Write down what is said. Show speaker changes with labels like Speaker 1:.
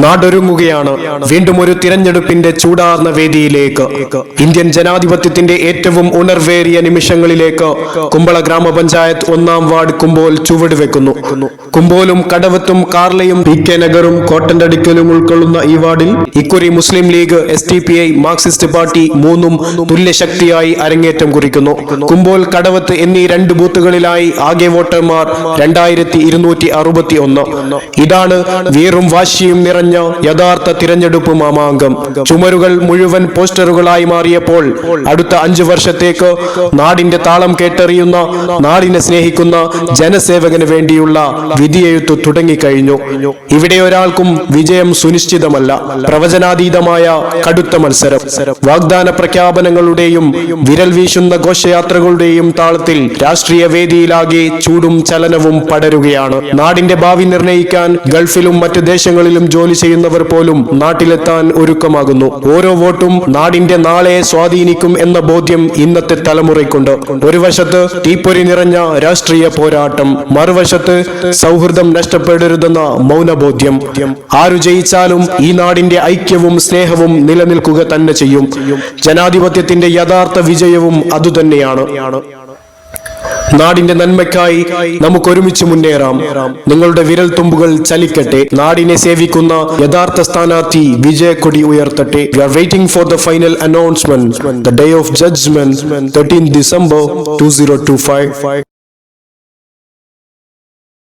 Speaker 1: നാടൊരുങ്ങുകയാണ് വീണ്ടും ഒരു തിരഞ്ഞെടുപ്പിന്റെ ചൂടാർന്ന വേദിയിലേക്ക്. ഇന്ത്യൻ ജനാധിപത്യത്തിന്റെ ഏറ്റവും ഉണർവേറിയ നിമിഷങ്ങളിലേക്ക് കുമ്പള ഗ്രാമപഞ്ചായത്ത് 1-ാം വാർഡ് കുമ്പോൽ ചുവടുവെക്കുന്നു. കുമ്പോലും കടവത്തും കാർലയും പി കെ നഗറും കോട്ടന്റടിക്കലും ഉൾക്കൊള്ളുന്ന ഈ വാർഡിൽ ഇക്കുറി മുസ്ലിം ലീഗ്, SDPI, മാർക്സിസ്റ്റ് പാർട്ടി മൂന്നും തുല്യശക്തിയായി അരങ്ങേറ്റം കുറിക്കുന്നു. കുമ്പോൽ, കടവത്ത് എന്നീ 2 ബൂത്തുകളിലായി ആകെ വോട്ടർമാർ 2261. ഇതാണ് വീറും വാശിയും നിറഞ്ഞ യഥാർത്ഥ തിരഞ്ഞെടുപ്പ് മാമാങ്കം. ചുമരുകൾ മുഴുവൻ പോസ്റ്ററുകളായി മാറിയപ്പോൾ അടുത്ത 5 വർഷത്തേക്ക് നാടിന്റെ താളം കേട്ടറിയുന്ന, നാടിനെ സ്നേഹിക്കുന്ന ജനസേവകന് വേണ്ടിയുള്ള വിധിയെഴുത്തു തുടങ്ങിക്കഴിഞ്ഞു. ഇവിടെ ഒരാൾക്കും വിജയം സുനിശ്ചിതമല്ല. പ്രവചനാതീതമായ കടുത്ത മത്സരം. വാഗ്ദാന പ്രഖ്യാപനങ്ങളുടെയും വിരൽ വീശുന്ന ഘോഷയാത്രകളുടെയും താളത്തിൽ രാഷ്ട്രീയ വേദിയിലാകെ ചൂടും ചലനവും പടരുകയാണ്. നാടിന്റെ ഭാവി നിർണയിക്കാൻ ഗൾഫിലും മറ്റ് ദേശങ്ങളിലും ജോലി ചെയ്യുന്നവർ പോലും നാട്ടിലെത്താൻ ഒരുക്കമാകുന്നു. ഓരോ വോട്ടും നാടിന്റെ നാളെയെ സ്വാധീനിക്കും എന്ന ബോധ്യം ഇന്നത്തെ തലമുറയ്ക്കുണ്ട്. ഒരു വശത്ത് തീപ്പൊരി നിറഞ്ഞ രാഷ്ട്രീയ പോരാട്ടം, മറുവശത്ത് സൗഹൃദം നഷ്ടപ്പെടരുതെന്ന മൗനബോധ്യം. ആരു ജയിച്ചാലും ഈ നാടിന്റെ ഐക്യവും സ്നേഹവും നിലനിൽക്കുക തന്നെ ചെയ്യും. ജനാധിപത്യത്തിന്റെ യഥാർത്ഥ വിജയവും അതുതന്നെയാണ്. നാടിന്റെ നന്മയ്ക്കായി നമുക്ക് ഒരുമിച്ച് മുന്നേറാം. നിങ്ങളുടെ വിരൽ തുമ്പുകൾ ചലിക്കട്ടെ. നാടിനെ സേവിക്കുന്ന യഥാർത്ഥ സ്ഥാനാർത്ഥി വിജയക്കൊടി ഉയർത്തട്ടെ. We are waiting for the final announcement. The day of judgment, 13 December 2025.